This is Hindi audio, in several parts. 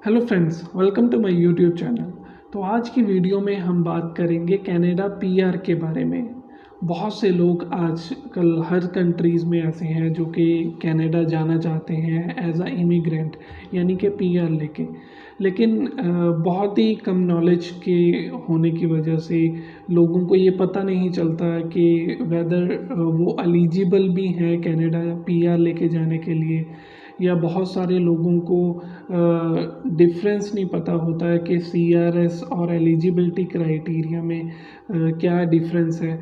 Hello friends, welcome to my YouTube channel. तो आज की वीडियो में हम बात करेंगे कनाडा पीआर के बारे में। बहुत से लोग आजकल हर कंट्रीज़ में ऐसे हैं जो कि कनाडा जाना चाहते हैं एज अ इमिग्रेंट, यानी कि पीआर लेके। लेकिन बहुत ही कम नॉलेज के होने की वजह से लोगों को ये पता नहीं चलता कि वेदर वो एलिजिबल भी हैं कनाडा पीआर लेके जाने के लिए, या बहुत सारे लोगों को डिफरेंस नहीं पता होता है कि सीआरएस और एलिजिबिलिटी क्राइटेरिया में क्या डिफरेंस है।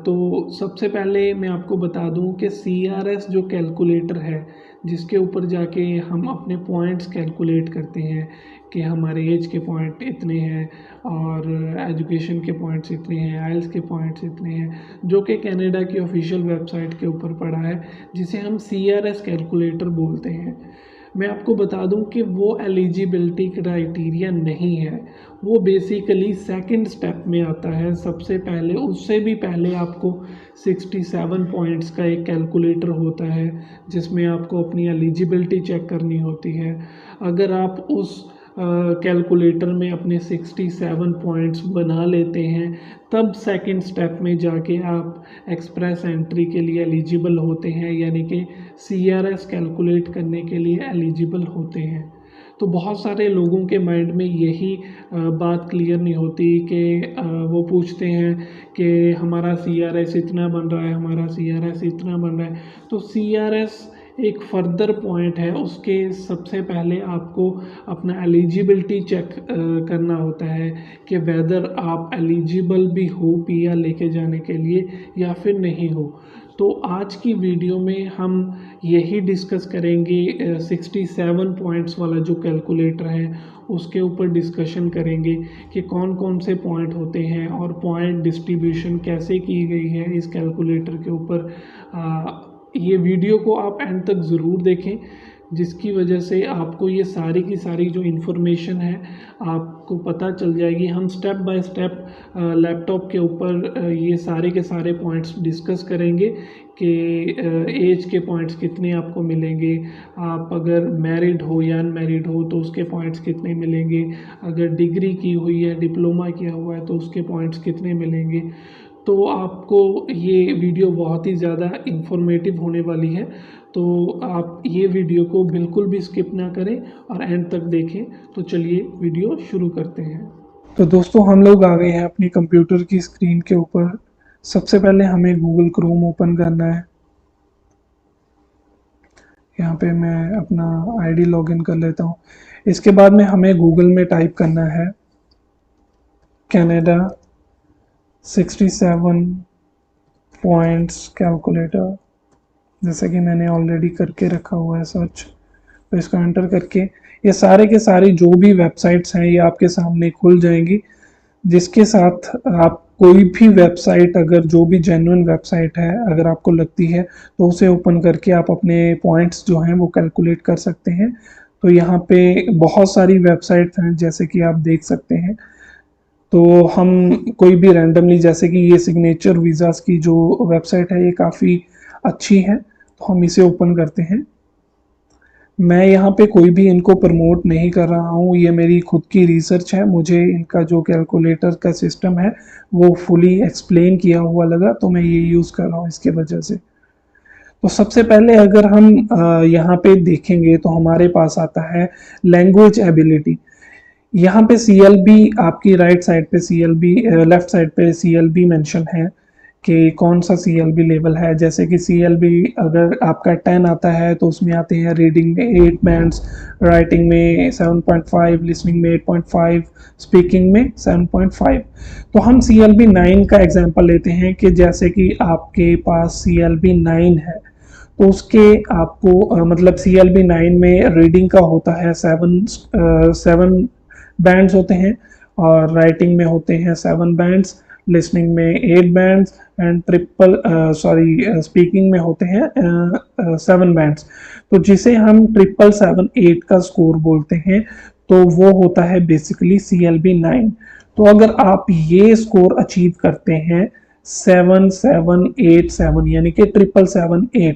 तो सबसे पहले मैं आपको बता दूं कि सीआरएस जो कैलकुलेटर है, जिसके ऊपर जाके हम अपने पॉइंट्स कैलकुलेट करते हैं कि हमारे एज के पॉइंट इतने हैं और एजुकेशन के पॉइंट्स इतने हैं, आइल्स के पॉइंट्स इतने हैं, जो कि कनाडा की ऑफिशियल वेबसाइट के ऊपर पड़ा है, जिसे हम सीआरएस कैलकुलेटर बोलते हैं। मैं आपको बता दूं कि वो एलिजिबिलिटी क्राइटेरिया नहीं है, वो बेसिकली सेकंड स्टेप में आता है। सबसे पहले, उससे भी पहले आपको 67 पॉइंट्स का एक कैलकुलेटर होता है जिसमें आपको अपनी एलिजिबिलिटी चेक करनी होती है। अगर आप उस कैलकुलेटर में अपने 67 पॉइंट्स बना लेते हैं, तब सेकंड स्टेप में जाके आप एक्सप्रेस एंट्री के लिए एलिजिबल होते हैं, यानी कि सीआरएस कैलकुलेट करने के लिए एलिजिबल होते हैं। तो बहुत सारे लोगों के माइंड में यही बात क्लियर नहीं होती कि वो पूछते हैं कि हमारा सीआरएस इतना बन रहा है, हमारा सीआरएस इतना बन रहा है। तो सीआरएस एक फर्दर पॉइंट है, उसके सबसे पहले आपको अपना एलिजिबिलिटी चेक करना होता है कि वेदर आप एलिजिबल भी हो पीआर लेके जाने के लिए या फिर नहीं हो। तो आज की वीडियो में हम यही डिस्कस करेंगे, 67 पॉइंट्स वाला जो कैलकुलेटर है उसके ऊपर डिस्कशन करेंगे कि कौन कौन से पॉइंट होते हैं और पॉइंट डिस्ट्रीब्यूशन कैसे की गई है इस कैलकुलेटर के ऊपर। ये वीडियो को आप एंड तक ज़रूर देखें, जिसकी वजह से आपको ये सारी की सारी जो इन्फॉर्मेशन है आपको पता चल जाएगी। हम स्टेप बाय स्टेप लैपटॉप के ऊपर ये सारे के सारे पॉइंट्स डिस्कस करेंगे कि एज के पॉइंट्स कितने आपको मिलेंगे, आप अगर मैरिड हो या अनमैरिड हो तो उसके पॉइंट्स कितने मिलेंगे, अगर डिग्री की हुई है, डिप्लोमा किया हुआ है तो उसके पॉइंट्स कितने मिलेंगे। तो आपको ये वीडियो बहुत ही ज़्यादा इंफॉर्मेटिव होने वाली है, तो आप ये वीडियो को बिल्कुल भी स्किप ना करें और एंड तक देखें। तो चलिए वीडियो शुरू करते हैं। तो दोस्तों, हम लोग आ गए हैं अपनी कंप्यूटर की स्क्रीन के ऊपर। सबसे पहले हमें गूगल क्रोम ओपन करना है। यहाँ पे मैं अपना आईडी लॉगिन कर लेता हूँ। इसके बाद में हमें गूगल में टाइप करना है कनाडा 67 पॉइंट्स कैलकुलेटर, जैसे कि मैंने ऑलरेडी करके रखा हुआ है सर्च। तो इसको एंटर करके ये सारे के सारे जो भी वेबसाइट्स हैं ये आपके सामने खुल जाएंगी, जिसके साथ आप कोई भी वेबसाइट, अगर जो भी जेन्युइन वेबसाइट है अगर आपको लगती है तो उसे ओपन करके आप अपने पॉइंट्स जो हैं वो कैलकुलेट कर सकते हैं। तो यहाँ पे बहुत सारी वेबसाइट्स हैं जैसे कि आप देख सकते हैं। तो हम कोई भी रैंडमली, जैसे कि ये सिग्नेचर वीज़ास की जो वेबसाइट है ये काफ़ी अच्छी है, तो हम इसे ओपन करते हैं। मैं यहाँ पे कोई भी इनको प्रमोट नहीं कर रहा हूँ, ये मेरी खुद की रिसर्च है। मुझे इनका जो कैलकुलेटर का सिस्टम है वो फुली एक्सप्लेन किया हुआ लगा, तो मैं ये यूज़ कर रहा हूँ इसके वजह से। तो सबसे पहले अगर हम यहाँ पे देखेंगे तो हमारे पास आता है लैंग्वेज एबिलिटी। यहाँ पे CLB, आपकी राइट साइड पे CLB, लेफ्ट साइड पे CLB मेंशन है कि कौन सा CLB लेवल है। जैसे कि CLB अगर आपका 10 आता है तो उसमें आते हैं रीडिंग में 8 बैंड्स, राइटिंग में 7.5, लिसनिंग में 8.5, स्पीकिंग में 7.5। तो हम CLB 9 का एग्जांपल लेते हैं कि जैसे कि आपके पास CLB 9 है तो उसके आपको मतलब CLB 9 में रीडिंग का होता है 7 बैंड्स होते हैं, और राइटिंग में होते हैं 7 बैंड्स, लिसनिंग में 8 बैंड्स एंड स्पीकिंग में होते हैं 7 बैंड्स। तो जिसे हम 777 8 का स्कोर बोलते हैं, तो वो होता है बेसिकली CLB 9। तो अगर आप ये स्कोर अचीव करते हैं 7787, यानी कि 777 8,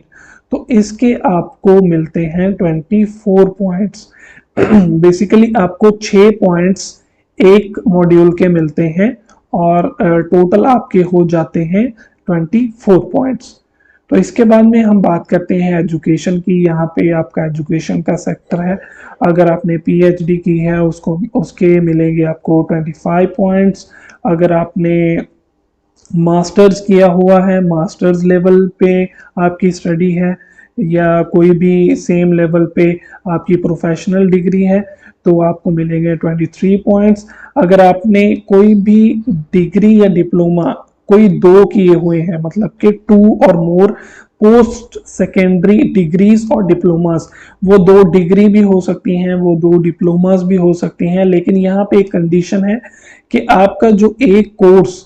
तो इसके आपको मिलते हैं 24 पॉइंट्स। बेसिकली आपको 6 पॉइंट्स एक मॉड्यूल के मिलते हैं और टोटल आपके हो जाते हैं 24 पॉइंट्स। तो इसके बाद में हम बात करते हैं एजुकेशन की। यहाँ पे आपका एजुकेशन का सेक्टर है। अगर आपने पीएचडी की है उसको उसके मिलेंगे आपको 25 पॉइंट्स। अगर आपने मास्टर्स किया हुआ है, मास्टर्स लेवल पे आपकी स्टडी है, या कोई भी सेम लेवल पे आपकी प्रोफेशनल डिग्री है, तो आपको मिलेंगे 23 पॉइंट्स। अगर आपने कोई भी डिग्री या डिप्लोमा कोई दो किए हुए हैं, मतलब कि 2 और मोर पोस्ट सेकेंडरी डिग्रीज और डिप्लोमास, वो 2 डिग्री भी हो सकती हैं, वो 2 डिप्लोमास भी हो सकती हैं, लेकिन यहाँ पे एक कंडीशन है कि आपका जो एक कोर्स,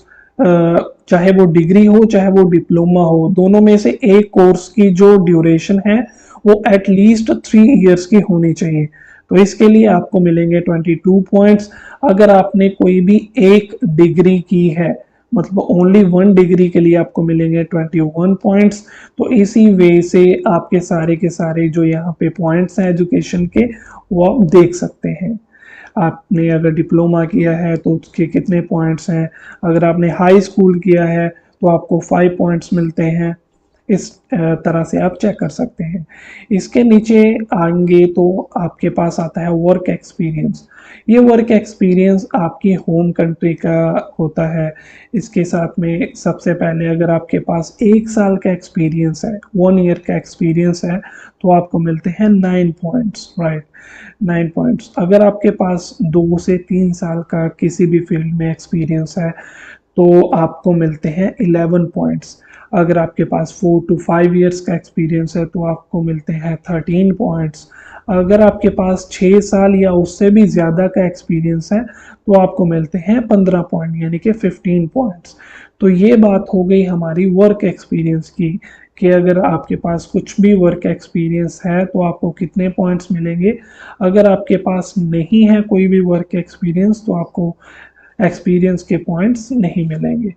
चाहे वो डिग्री हो चाहे वो डिप्लोमा हो, दोनों में से एक कोर्स की जो ड्यूरेशन है वो एटलीस्ट 3 इयर्स की होनी चाहिए। तो इसके लिए आपको मिलेंगे 22 पॉइंट्स। अगर आपने कोई भी एक डिग्री की है, मतलब ओनली 1 डिग्री के लिए आपको मिलेंगे 21 पॉइंट्स। तो इसी वे से आपके सारे के सारे जो यहाँ पे पॉइंट्स हैं एजुकेशन के, वो आप देख सकते हैं। आपने अगर डिप्लोमा किया है तो उसके कितने पॉइंट्स हैं, अगर आपने हाई स्कूल किया है तो आपको 5 पॉइंट्स मिलते हैं। इस तरह से आप चेक कर सकते हैं। इसके नीचे आएंगे तो आपके पास आता है वर्क एक्सपीरियंस। ये वर्क एक्सपीरियंस आपकी होम कंट्री का होता है। इसके साथ में सबसे पहले अगर आपके पास 1 साल का एक्सपीरियंस है, 1 ईयर का एक्सपीरियंस है, तो आपको मिलते हैं 9 पॉइंट्स, राइट, 9 पॉइंट्स। अगर आपके पास 2 से 3 साल का किसी भी फील्ड में एक्सपीरियंस है तो आपको मिलते हैं 11 पॉइंट्स। अगर आपके पास 4 to 5 इयर्स का एक्सपीरियंस है तो आपको मिलते हैं 13 पॉइंट्स। अगर आपके पास 6 साल या उससे भी ज़्यादा का एक्सपीरियंस है तो आपको मिलते हैं 15 पॉइंट, यानी कि 15 पॉइंट्स। तो ये बात हो गई हमारी वर्क एक्सपीरियंस की, कि अगर आपके पास कुछ भी वर्क एक्सपीरियंस है तो आपको कितने पॉइंट्स मिलेंगे। अगर आपके पास नहीं है कोई भी वर्क एक्सपीरियंस तो आपको एक्सपीरियंस के पॉइंट्स नहीं मिलेंगे।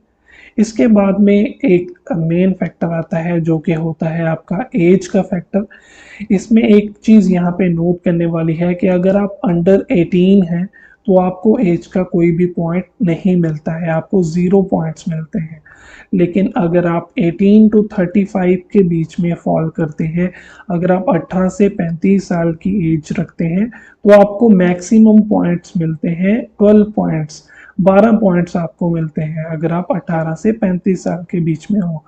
इसके बाद में एक मेन फैक्टर आता है जो कि होता है आपका एज का फैक्टर। इसमें एक चीज़ यहाँ पे नोट करने वाली है कि अगर आप अंडर 18 हैं तो आपको एज का कोई भी पॉइंट नहीं मिलता है, आपको 0 पॉइंट्स मिलते हैं। लेकिन अगर आप 18 to 35 के बीच में फॉल करते हैं, अगर आप 18 से 35 साल की एज रखते हैं, तो आपको मैक्सिमम पॉइंट्स मिलते हैं 12 पॉइंट्स, 12 पॉइंट्स आपको मिलते हैं अगर आप 18 से 35 साल के बीच में हो।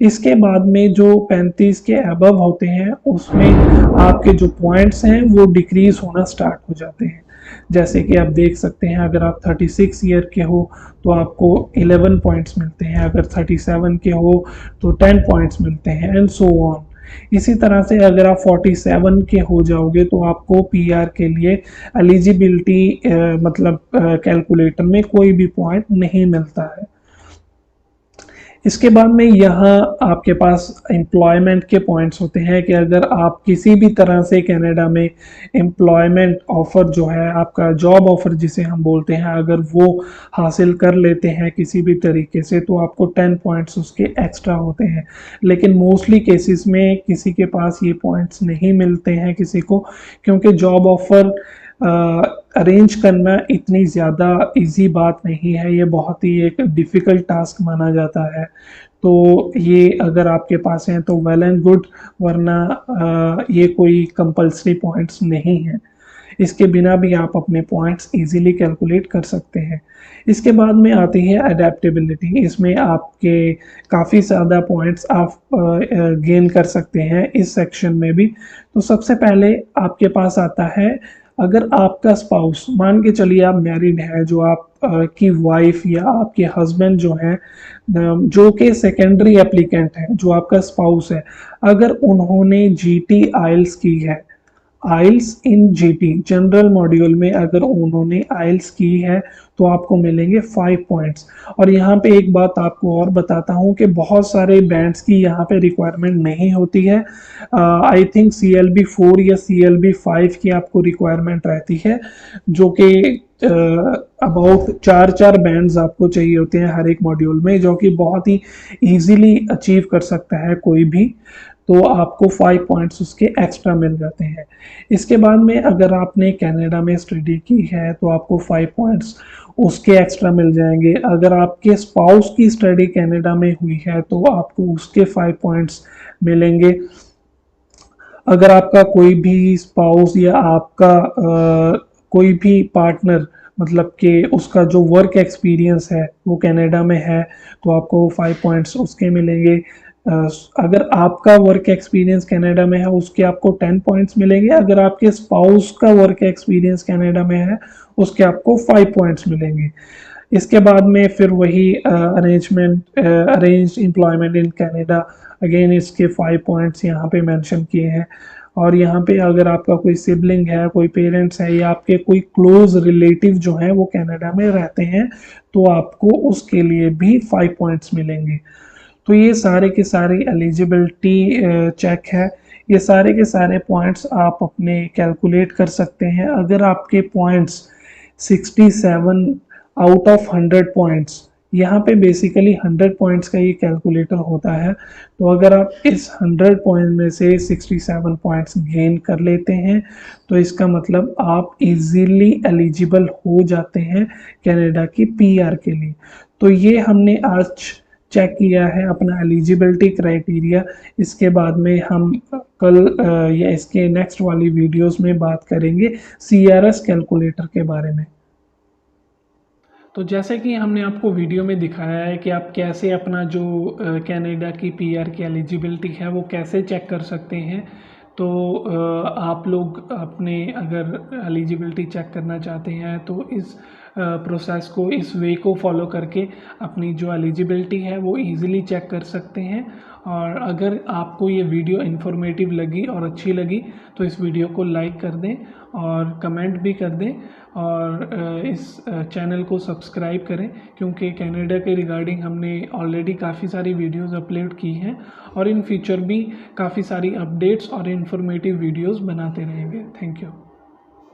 इसके बाद में जो 35 के अबव होते हैं उसमें आपके जो पॉइंट्स हैं वो डिक्रीज होना स्टार्ट हो जाते हैं। जैसे कि आप देख सकते हैं, अगर आप 36 ईयर के हो तो आपको 11 पॉइंट्स मिलते हैं, अगर 37 के हो तो 10 पॉइंट्स मिलते हैं, एंड सो ऑन। इसी तरह से अगर आप 47 के हो जाओगे तो आपको पीआर के लिए एलिजिबिलिटी मतलब कैलकुलेटर में कोई भी पॉइंट नहीं मिलता है। इसके बाद में यहाँ आपके पास एम्प्लॉयमेंट के पॉइंट्स होते हैं कि अगर आप किसी भी तरह से कनाडा में एम्प्लॉयमेंट ऑफ़र जो है, आपका जॉब ऑफ़र जिसे हम बोलते हैं, अगर वो हासिल कर लेते हैं किसी भी तरीके से तो आपको 10 पॉइंट्स उसके एक्स्ट्रा होते हैं। लेकिन मोस्टली केसेस में किसी के पास ये पॉइंट्स नहीं मिलते हैं किसी को, क्योंकि जॉब ऑफ़र अरेंज करना इतनी ज़्यादा इजी बात नहीं है, ये बहुत ही एक डिफ़िकल्ट टास्क माना जाता है। तो ये अगर आपके पास हैं तो वेल एंड गुड, वरना ये कोई कंपल्सरी पॉइंट्स नहीं है। इसके बिना भी आप अपने पॉइंट्स इजीली कैलकुलेट कर सकते हैं। इसके बाद में आती है अडेप्टेबिलिटी। इसमें आपके काफ़ी ज़्यादा पॉइंट्स आप गेन कर सकते हैं इस सेक्शन में भी। तो सबसे पहले आपके पास आता है, अगर आपका स्पाउस, मान के चलिए आप मैरिड है, जो आप की वाइफ या आपके हस्बैंड जो हैं, जो कि सेकेंडरी एप्लीकेंट है, जो आपका स्पाउस है, अगर उन्होंने जीटी आइल्स की है, आइल्स इन जीटी जनरल मॉड्यूल में अगर उन्होंने आइल्स की है तो आपको मिलेंगे 5 पॉइंट्स। और यहाँ पे एक बात आपको और बताता हूँ कि बहुत सारे बैंड्स की यहाँ पे रिक्वायरमेंट नहीं होती है। आई थिंक CLB 4 या CLB 5 की आपको रिक्वायरमेंट रहती है, जो कि अबाउट 4 बैंड्स आपको चाहिए होते हैं हर एक मॉड्यूल में, जो कि बहुत ही ईजिली अचीव कर सकता है कोई भी। तो आपको 5 पॉइंट्स उसके एक्स्ट्रा मिल जाते हैं। इसके बाद में अगर आपने कनाडा में स्टडी की है तो आपको 5 पॉइंट्स उसके एक्स्ट्रा मिल जाएंगे। अगर आपके स्पाउस की स्टडी कनाडा में हुई है तो आपको उसके 5 पॉइंट्स मिलेंगे। अगर आपका कोई भी स्पाउस या आपका कोई भी पार्टनर मतलब कि उसका जो वर्क एक्सपीरियंस है वो कनाडा में है तो आपको 5 पॉइंट्स उसके मिलेंगे। अगर आपका वर्क एक्सपीरियंस कनाडा में है उसके आपको 10 पॉइंट्स मिलेंगे। अगर आपके स्पाउस का वर्क एक्सपीरियंस कनाडा में है उसके आपको 5 पॉइंट्स मिलेंगे। इसके बाद में फिर वही arrange employment in Canada, again इसके 5 पॉइंट्स यहाँ पे मेंशन किए हैं। और यहाँ पे अगर आपका कोई सिबलिंग है, कोई पेरेंट्स है या आपके कोई क्लोज रिलेटिव जो है वो कनाडा में रहते हैं तो आपको उसके लिए भी 5 पॉइंट्स मिलेंगे। तो ये सारे के सारे एलिजिबिलिटी चेक है। ये सारे के सारे पॉइंट्स आप अपने कैलकुलेट कर सकते हैं। अगर आपके पॉइंट्स 67 आउट ऑफ 100 पॉइंट्स, यहाँ पे बेसिकली 100 पॉइंट्स का ये कैलकुलेटर होता है, तो अगर आप इस 100 पॉइंट में से 67 पॉइंट्स गेन कर लेते हैं तो इसका मतलब आप इजीली एलिजिबल हो जाते हैं कनाडा की पीआर के लिए। तो ये हमने आज चेक किया है अपना एलिजिबिलिटी क्राइटेरिया। इसके बाद में हम कल या इसके नेक्स्ट वाली वीडियोस में बात करेंगे सीआरएस कैलकुलेटर के बारे में। तो जैसे कि हमने आपको वीडियो में दिखाया है कि आप कैसे अपना जो कनाडा की पीआर की एलिजिबिलिटी है वो कैसे चेक कर सकते हैं। तो आप लोग अपने अगर एलिजिबिलिटी चेक करना चाहते हैं तो इस प्रोसेस को, इस वे को फॉलो करके अपनी जो एलिजिबिलिटी है वो इजीली चेक कर सकते हैं। और अगर आपको ये वीडियो इन्फॉर्मेटिव लगी और अच्छी लगी तो इस वीडियो को लाइक कर दें और कमेंट भी कर दें और इस चैनल को सब्सक्राइब करें, क्योंकि कनाडा के रिगार्डिंग हमने ऑलरेडी काफ़ी सारी वीडियोस अपलोड की हैं और इन फ्यूचर भी काफ़ी सारी अपडेट्स और इन्फॉर्मेटिव वीडियोस बनाते रहेंगे। Thank you.